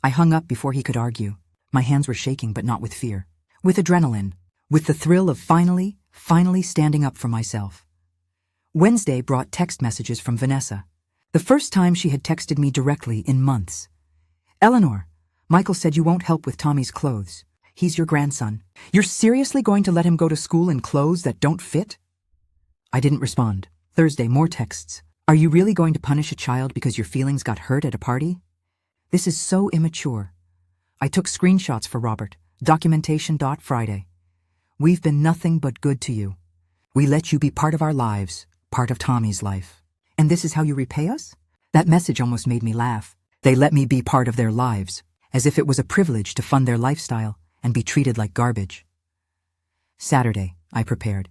I hung up before he could argue. My hands were shaking, but not with fear. With adrenaline. With the thrill of finally standing up for myself. Wednesday brought text messages from Vanessa. The first time she had texted me directly in months. Eleanor, Michael said you won't help with Tommy's clothes. He's your grandson. You're seriously going to let him go to school in clothes that don't fit? I didn't respond. Thursday, more texts. Are you really going to punish a child because your feelings got hurt at a party? This is so immature. I took screenshots for Robert. Documentation. Friday. We've been nothing but good to you. We let you be part of our lives, part of Tommy's life. And this is how you repay us? That message almost made me laugh. They let me be part of their lives, as if it was a privilege to fund their lifestyle and be treated like garbage. Saturday, I prepared.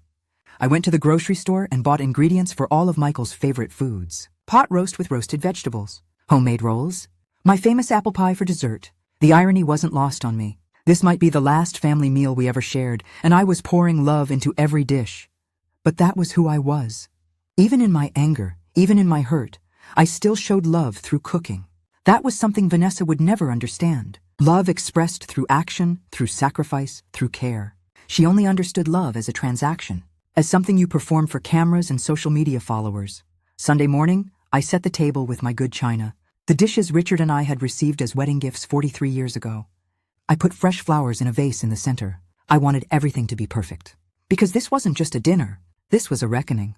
I went to the grocery store and bought ingredients for all of Michael's favorite foods. Pot roast with roasted vegetables, homemade rolls, my famous apple pie for dessert. The irony wasn't lost on me. This might be the last family meal we ever shared, and I was pouring love into every dish. But that was who I was. Even in my anger, even in my hurt, I still showed love through cooking. That was something Vanessa would never understand. Love expressed through action, through sacrifice, through care. She only understood love as a transaction, as something you perform for cameras and social media followers. Sunday morning, I set the table with my good china, the dishes Richard and I had received as wedding gifts 43 years ago. I put fresh flowers in a vase in the center. I wanted everything to be perfect. Because this wasn't just a dinner, this was a reckoning.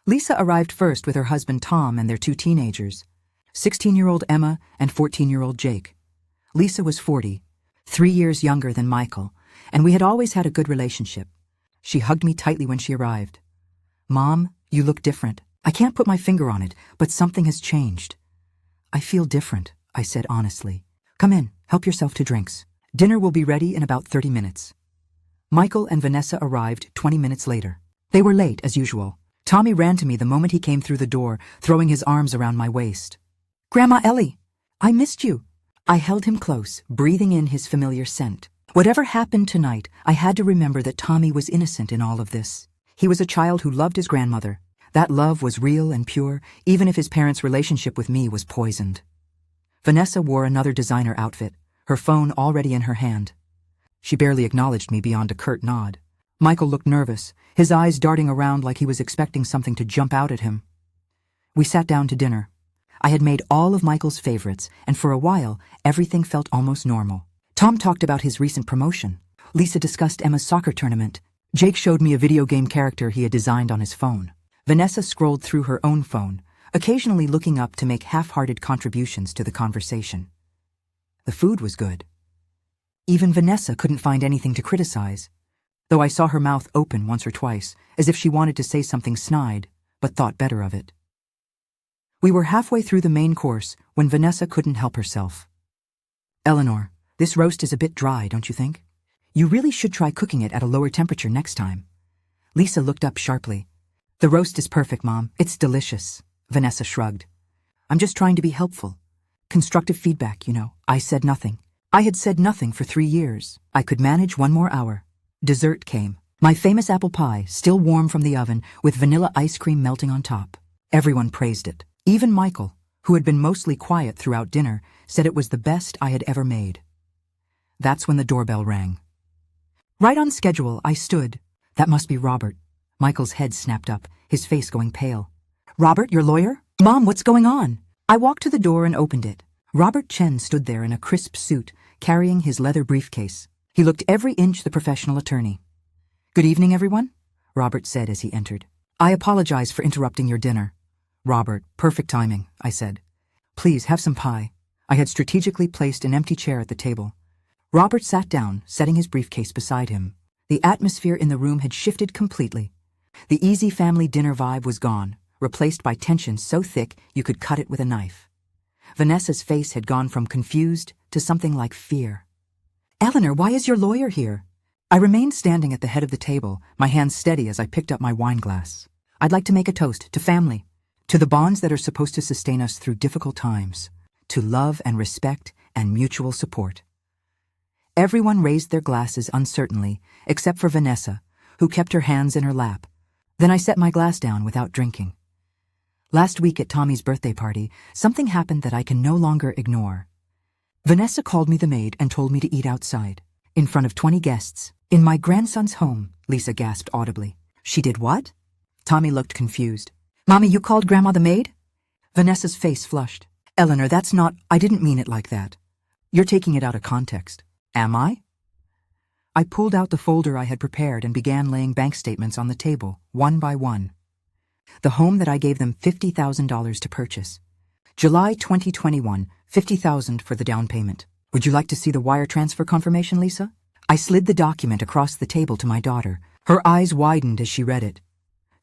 Lisa arrived first with her husband Tom and their 2 teenagers, 16-year-old Emma and 14-year-old Jake. Lisa was 40, 3 years younger than Michael, and we had always had a good relationship. She hugged me tightly when she arrived. "Mom, you look different. I can't put my finger on it, but something has changed." "I feel different," I said honestly. "Come in, help yourself to drinks. Dinner will be ready in about 30 minutes. Michael and Vanessa arrived 20 minutes later. They were late, as usual. Tommy ran to me the moment he came through the door, throwing his arms around my waist. "Grandma Ellie, I missed you." I held him close, breathing in his familiar scent. Whatever happened tonight, I had to remember that Tommy was innocent in all of this. He was a child who loved his grandmother. That love was real and pure, even if his parents' relationship with me was poisoned. Vanessa wore another designer outfit, her phone already in her hand. She barely acknowledged me beyond a curt nod. Michael looked nervous, his eyes darting around like he was expecting something to jump out at him. We sat down to dinner. I had made all of Michael's favorites, and for a while, everything felt almost normal. Tom talked about his recent promotion. Lisa discussed Emma's soccer tournament. Jake showed me a video game character he had designed on his phone. Vanessa scrolled through her own phone, occasionally looking up to make half-hearted contributions to the conversation. The food was good. Even Vanessa couldn't find anything to criticize, though I saw her mouth open once or twice, as if she wanted to say something snide, but thought better of it. We were halfway through the main course when Vanessa couldn't help herself. "Eleanor, this roast is a bit dry, don't you think? You really should try cooking it at a lower temperature next time." Lisa looked up sharply. "The roast is perfect, Mom. It's delicious." Vanessa shrugged. "I'm just trying to be helpful. Constructive feedback, you know." I said nothing. I had said nothing for 3 years. I could manage 1 more hour. Dessert came. My famous apple pie, still warm from the oven, with vanilla ice cream melting on top. Everyone praised it. Even Michael, who had been mostly quiet throughout dinner, said it was the best I had ever made. That's when the doorbell rang. Right on schedule, I stood. That must be Robert. Michael's head snapped up, his face going pale. "Robert, your lawyer? Mom, what's going on?" I walked to the door and opened it. Robert Chen stood there in a crisp suit, carrying his leather briefcase. He looked every inch the professional attorney. "Good evening, everyone," Robert said as he entered. "I apologize for interrupting your dinner." "Robert, perfect timing," I said. "Please have some pie." I had strategically placed an empty chair at the table. Robert sat down, setting his briefcase beside him. The atmosphere in the room had shifted completely. The easy family dinner vibe was gone, replaced by tension so thick you could cut it with a knife. Vanessa's face had gone from confused to something like fear. "Eleanor, why is your lawyer here?" I remained standing at the head of the table, my hands steady as I picked up my wine glass. "I'd like to make a toast to family, to the bonds that are supposed to sustain us through difficult times, to love and respect and mutual support." Everyone raised their glasses uncertainly, except for Vanessa, who kept her hands in her lap. Then I set my glass down without drinking. Last week at Tommy's birthday party, something happened that I can no longer ignore. Vanessa called me the maid and told me to eat outside, in front of 20 guests. "In my grandson's home," Lisa gasped audibly. "She did what?" Tommy looked confused. "Mommy, you called Grandma the maid?" Vanessa's face flushed. "Eleanor, that's not— I didn't mean it like that. You're taking it out of context." "Am I?" I pulled out the folder I had prepared and began laying bank statements on the table, one by one. The home that I gave them $50,000 to purchase. July 2021, $50,000 for the down payment. Would you like to see the wire transfer confirmation, Lisa? I slid the document across the table to my daughter. Her eyes widened as she read it.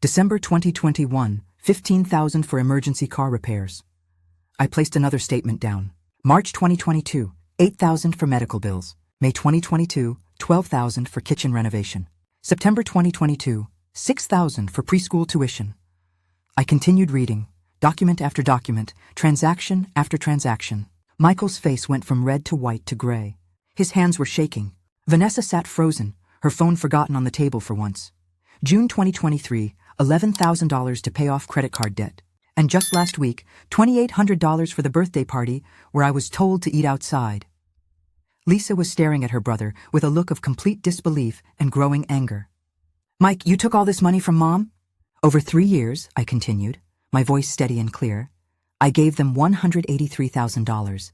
December 2021, $15,000 for emergency car repairs. I placed another statement down. March 2022, $8,000 for medical bills. May 2022, $12,000 for kitchen renovation. September 2022, $6,000 for preschool tuition. I continued reading, document after document, transaction after transaction. Michael's face went from red to white to gray. His hands were shaking. Vanessa sat frozen, her phone forgotten on the table for once. June 2023, $11,000 to pay off credit card debt. And just last week, $2,800 for the birthday party where I was told to eat outside. Lisa was staring at her brother with a look of complete disbelief and growing anger. Mike, you took all this money from Mom? Over 3 years, I continued, my voice steady and clear. I gave them $183,000.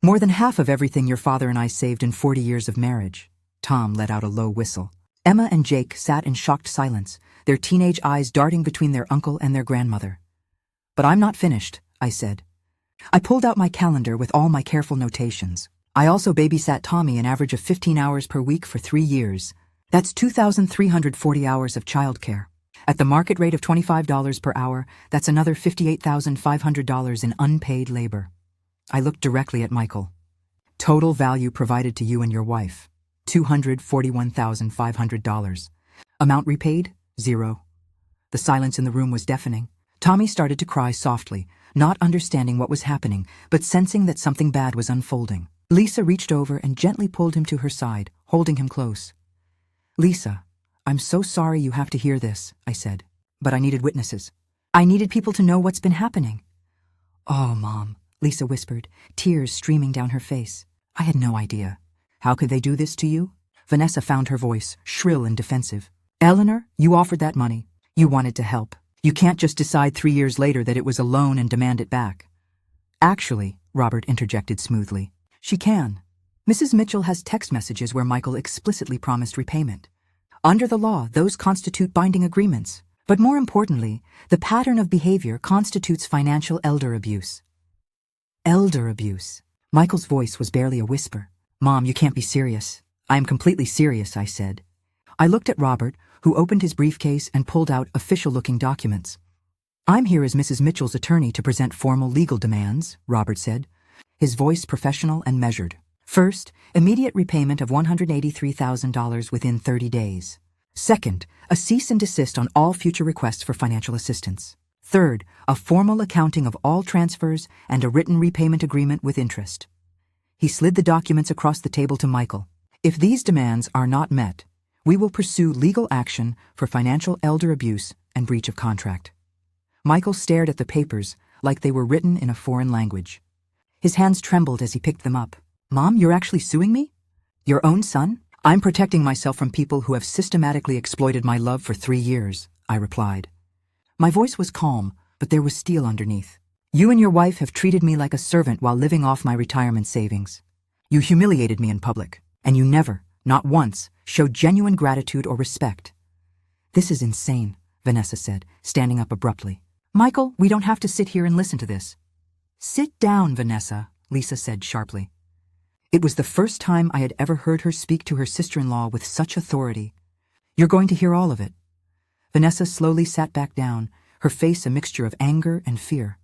More than half of everything your father and I saved in 40 years of marriage. Tom let out a low whistle. Emma and Jake sat in shocked silence, their teenage eyes darting between their uncle and their grandmother. But I'm not finished, I said. I pulled out my calendar with all my careful notations. I also babysat Tommy an average of 15 hours per week for 3 years. That's 2,340 hours of childcare. At the market rate of $25 per hour, that's another $58,500 in unpaid labor. I looked directly at Michael. Total value provided to you and your wife, $241,500. Amount repaid, 0. The silence in the room was deafening. Tommy started to cry softly, not understanding what was happening, but sensing that something bad was unfolding. Lisa reached over and gently pulled him to her side, holding him close. Lisa, I'm so sorry you have to hear this, I said, but I needed witnesses. I needed people to know what's been happening. Oh, Mom, Lisa whispered, tears streaming down her face. I had no idea. How could they do this to you? Vanessa found her voice, shrill and defensive. Eleanor, you offered that money. You wanted to help. You can't just decide 3 years later that it was a loan and demand it back. Actually, Robert interjected smoothly, she can. Mrs. Mitchell has text messages where Michael explicitly promised repayment. Under the law, those constitute binding agreements. But more importantly, the pattern of behavior constitutes financial elder abuse. Elder abuse. Michael's voice was barely a whisper. Mom, you can't be serious. I am completely serious, I said. I looked at Robert, who opened his briefcase and pulled out official-looking documents. I'm here as Mrs. Mitchell's attorney to present formal legal demands, Robert said, his voice professional and measured. First, immediate repayment of $183,000 within 30 days. Second, a cease and desist on all future requests for financial assistance. Third, a formal accounting of all transfers and a written repayment agreement with interest. He slid the documents across the table to Michael. If these demands are not met, we will pursue legal action for financial elder abuse and breach of contract. Michael stared at the papers like they were written in a foreign language. His hands trembled as he picked them up. Mom, you're actually suing me? Your own son? I'm protecting myself from people who have systematically exploited my love for 3 years, I replied. My voice was calm, but there was steel underneath. You and your wife have treated me like a servant while living off my retirement savings. You humiliated me in public, and you never, not once, showed genuine gratitude or respect. This is insane, Vanessa said, standing up abruptly. Michael, we don't have to sit here and listen to this. Sit down, Vanessa, Lisa said sharply. It was the first time I had ever heard her speak to her sister-in-law with such authority. You're going to hear all of it. Vanessa slowly sat back down, her face a mixture of anger and fear.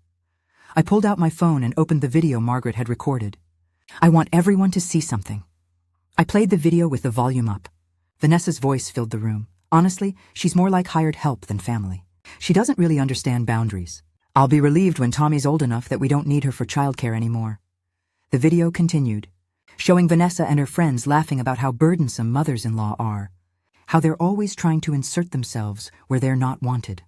I pulled out my phone and opened the video Margaret had recorded. I want everyone to see something. I played the video with the volume up. Vanessa's voice filled the room. Honestly, she's more like hired help than family. She doesn't really understand boundaries. I'll be relieved when Tommy's old enough that we don't need her for childcare anymore. The video continued, showing Vanessa and her friends laughing about how burdensome mothers-in-law are, how they're always trying to insert themselves where they're not wanted.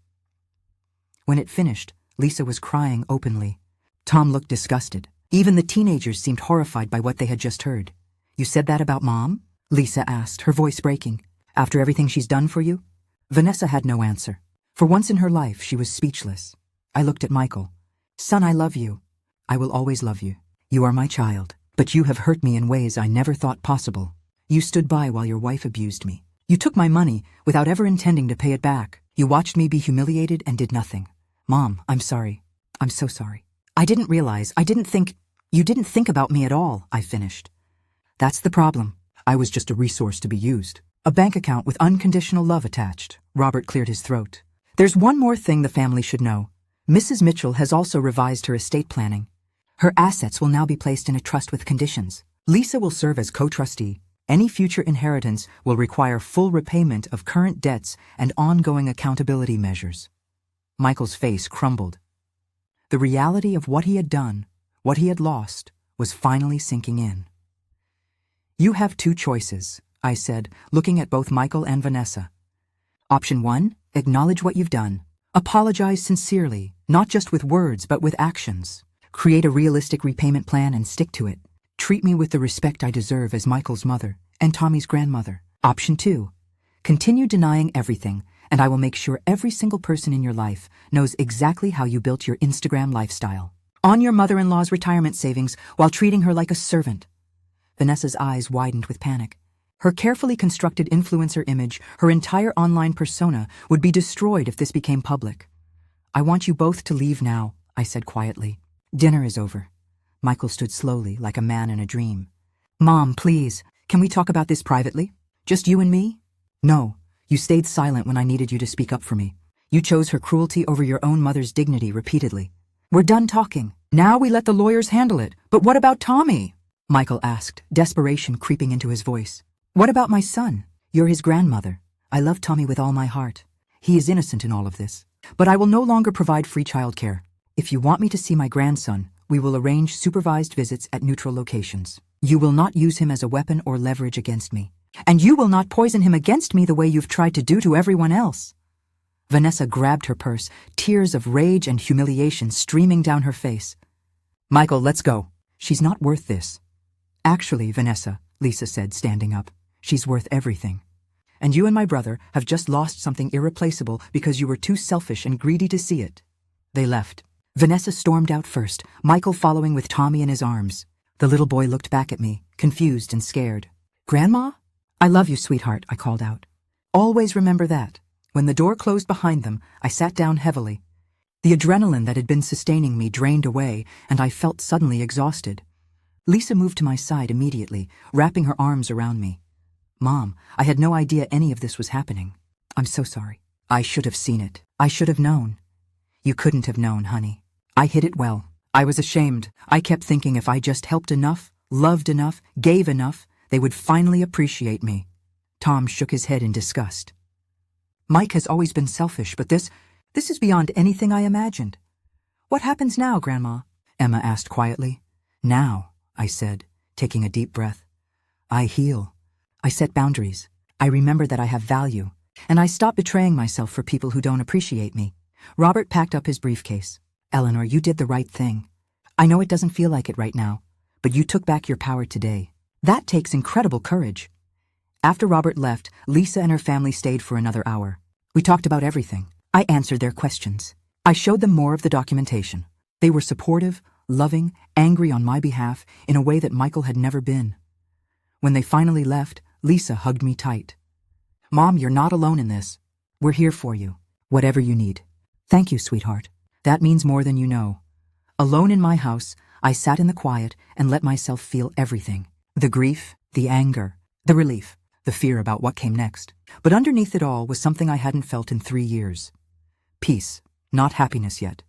When it finished, Lisa was crying openly. Tom looked disgusted. Even the teenagers seemed horrified by what they had just heard. You said that about Mom? Lisa asked, her voice breaking. After everything she's done for you? Vanessa had no answer. For once in her life, she was speechless. I looked at Michael. Son, I love you. I will always love you. You are my child. But you have hurt me in ways I never thought possible. You stood by while your wife abused me. You took my money without ever intending to pay it back. You watched me be humiliated and did nothing. Mom, I'm sorry. I'm so sorry. I didn't realize, you didn't think about me at all, I finished. That's the problem. I was just a resource to be used. A bank account with unconditional love attached. Robert cleared his throat. There's one more thing the family should know. Mrs. Mitchell has also revised her estate planning. Her assets will now be placed in a trust with conditions. Lisa will serve as co-trustee. Any future inheritance will require full repayment of current debts and ongoing accountability measures. Michael's face crumbled. The reality of what he had done, what he had lost, was finally sinking in. You have two choices, I said, looking at both Michael and Vanessa. Option 1, acknowledge what you've done. Apologize sincerely, not just with words but with actions. Create a realistic repayment plan and stick to it. Treat me with the respect I deserve as Michael's mother and Tommy's grandmother. Option 2, continue denying everything, and I will make sure every single person in your life knows exactly how you built your Instagram lifestyle. On your mother-in-law's retirement savings while treating her like a servant. Vanessa's eyes widened with panic. Her carefully constructed influencer image, her entire online persona, would be destroyed if this became public. I want you both to leave now, I said quietly. Dinner is over. Michael stood slowly, like a man in a dream. Mom, please, can we talk about this privately? Just you and me? No, you stayed silent when I needed you to speak up for me. You chose her cruelty over your own mother's dignity repeatedly. We're done talking. Now we let the lawyers handle it. But what about Tommy? Michael asked, desperation creeping into his voice. What about my son? You're his grandmother. I love Tommy with all my heart. He is innocent in all of this. But I will no longer provide free childcare. If you want me to see my grandson, we will arrange supervised visits at neutral locations. You will not use him as a weapon or leverage against me. And you will not poison him against me the way you've tried to do to everyone else. Vanessa grabbed her purse, tears of rage and humiliation streaming down her face. Michael, let's go. She's not worth this. Actually, Vanessa, Lisa said, standing up, she's worth everything. And you and my brother have just lost something irreplaceable because you were too selfish and greedy to see it. They left. Vanessa stormed out first, Michael following with Tommy in his arms. The little boy looked back at me, confused and scared. Grandma? I love you, sweetheart, I called out. Always remember that. When the door closed behind them, I sat down heavily. The adrenaline that had been sustaining me drained away, and I felt suddenly exhausted. Lisa moved to my side immediately, wrapping her arms around me. Mom, I had no idea any of this was happening. I'm so sorry. I should have seen it. I should have known. You couldn't have known, honey. I hid it well. I was ashamed. I kept thinking if I just helped enough, loved enough, gave enough, they would finally appreciate me. Tom shook his head in disgust. Mike has always been selfish, but this is beyond anything I imagined. What happens now, Grandma? Emma asked quietly. Now, I said, taking a deep breath. I heal. I set boundaries. I remember that I have value, and I stop betraying myself for people who don't appreciate me. Robert packed up his briefcase. Eleanor, you did the right thing. I know it doesn't feel like it right now, but you took back your power today. That takes incredible courage. After Robert left, Lisa and her family stayed for another hour. We talked about everything. I answered their questions. I showed them more of the documentation. They were supportive, loving, angry on my behalf in a way that Michael had never been. When they finally left, Lisa hugged me tight. Mom, you're not alone in this. We're here for you, whatever you need. Thank you, sweetheart. That means more than you know. Alone in my house, I sat in the quiet and let myself feel everything. The grief, the anger, the relief, the fear about what came next. But underneath it all was something I hadn't felt in 3 years. Peace, not happiness yet.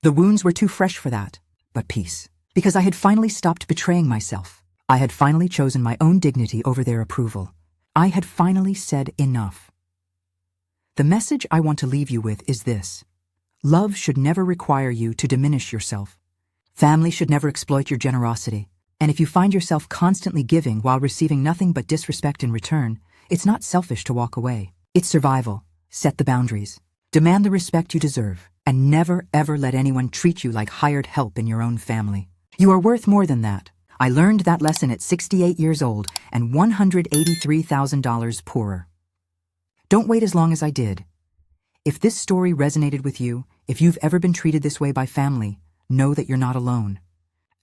The wounds were too fresh for that, but peace. Because I had finally stopped betraying myself. I had finally chosen my own dignity over their approval. I had finally said enough. The message I want to leave you with is this. Love should never require you to diminish yourself. Family should never exploit your generosity. And if you find yourself constantly giving while receiving nothing but disrespect in return, it's not selfish to walk away. It's survival. Set the boundaries. Demand the respect you deserve. And never, ever let anyone treat you like hired help in your own family. You are worth more than that. I learned that lesson at 68 years old and $183,000 poorer. Don't wait as long as I did. If this story resonated with you, if you've ever been treated this way by family, know that you're not alone.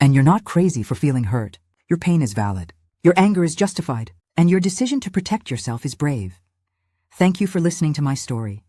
And you're not crazy for feeling hurt. Your pain is valid. Your anger is justified. And your decision to protect yourself is brave. Thank you for listening to my story.